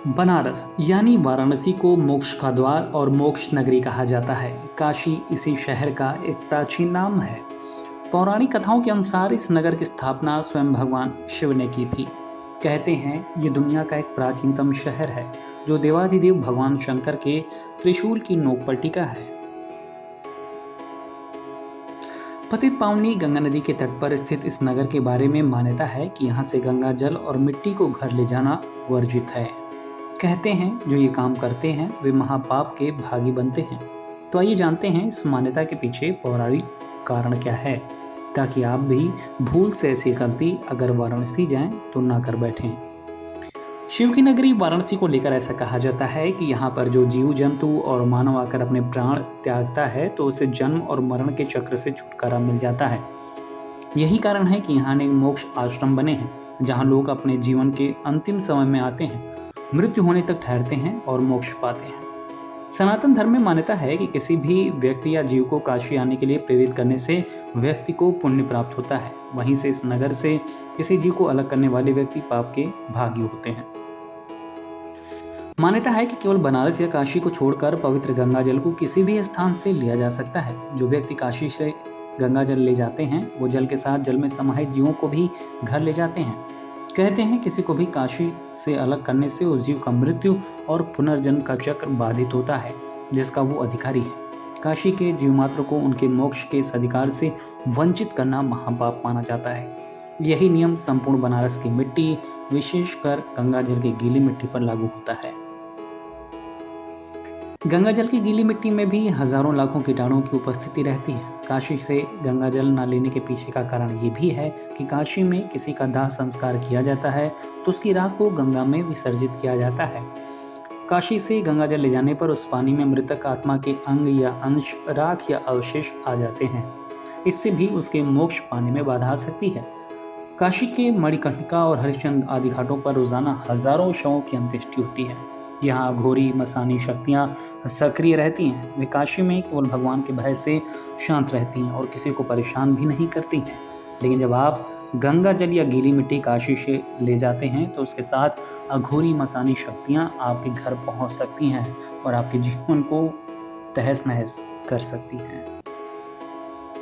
बनारस यानी वाराणसी को मोक्ष का द्वार और मोक्ष नगरी कहा जाता है। काशी इसी शहर का एक प्राचीन नाम है। पौराणिक कथाओं के अनुसार इस नगर की स्थापना स्वयं भगवान शिव ने की थी। कहते हैं ये दुनिया का एक प्राचीनतम शहर है जो देवाधिदेव भगवान शंकर के त्रिशूल की नोक पर टिका है। पतित पावनी गंगा नदी के तट पर स्थित इस नगर के बारे में मान्यता है कि यहाँ से गंगा जल और मिट्टी को घर ले जाना वर्जित है। कहते हैं जो ये काम करते हैं वे महापाप के भागी बनते हैं। तो आइए जानते हैं इस मान्यता के पीछे पौराणिक कारण क्या है, ताकि आप भी भूल से ऐसी गलती अगर वाराणसी जाएं तो ना कर बैठें। शिव की नगरी वाराणसी को लेकर ऐसा कहा जाता है कि यहाँ पर जो जीव जंतु और मानव आकर अपने प्राण त्यागता है तो उसे जन्म और मरण के चक्र से छुटकारा मिल जाता है। यही कारण है कि यहाँ अनेक मोक्ष आश्रम बने हैं जहाँ लोग अपने जीवन के अंतिम समय में आते हैं, मृत्यु होने तक ठहरते हैं और मोक्ष पाते हैं। सनातन धर्म में मान्यता है कि किसी भी व्यक्ति या जीव को काशी आने के लिए प्रेरित करने से व्यक्ति को पुण्य प्राप्त होता है। वहीं से इस नगर से किसी जीव को अलग करने वाले व्यक्ति पाप के भागी होते हैं। मान्यता है कि केवल बनारस या काशी को छोड़कर पवित्र गंगा जल को किसी भी स्थान से लिया जा सकता है। जो व्यक्ति काशी से गंगा जल ले जाते हैं वो जल के साथ जल में समाहित जीवों को भी घर ले जाते हैं। कहते हैं किसी को भी काशी से अलग करने से उस जीव का मृत्यु और पुनर्जन्म का चक्र बाधित होता है जिसका वो अधिकारी है। काशी के जीव मात्र को उनके मोक्ष के इस अधिकार से वंचित करना महापाप माना जाता है। यही नियम संपूर्ण बनारस की मिट्टी, विशेषकर गंगा जल की गीली मिट्टी पर लागू होता है। गंगा जल की गीली मिट्टी में भी हजारों लाखों कीटाणुओं की उपस्थिति रहती है। काशी से गंगा जल न लेने के पीछे का कारण ये भी है कि काशी में किसी का दाह संस्कार किया जाता है तो उसकी राख को गंगा में विसर्जित किया जाता है। काशी से गंगा जल ले जाने पर उस पानी में मृतक आत्मा के अंग या अंश, राख या अवशेष आ जाते हैं। इससे भी उसके मोक्ष पाने में बाधा आ सकती है। काशी के मणिकर्णिका और हरिश्चंद्र आदि घाटों पर रोजाना हजारों शवों की अंत्येष्टि होती है। यहाँ अघोरी मसानी शक्तियाँ सक्रिय रहती हैं। वे काशी में केवल भगवान के भय से शांत रहती हैं और किसी को परेशान भी नहीं करती हैं। लेकिन जब आप गंगा जल या गीली मिट्टी काशी से ले जाते हैं तो उसके साथ अघोरी मसानी शक्तियाँ आपके घर पहुँच सकती हैं और आपके जीवन को तहस नहस कर सकती हैं।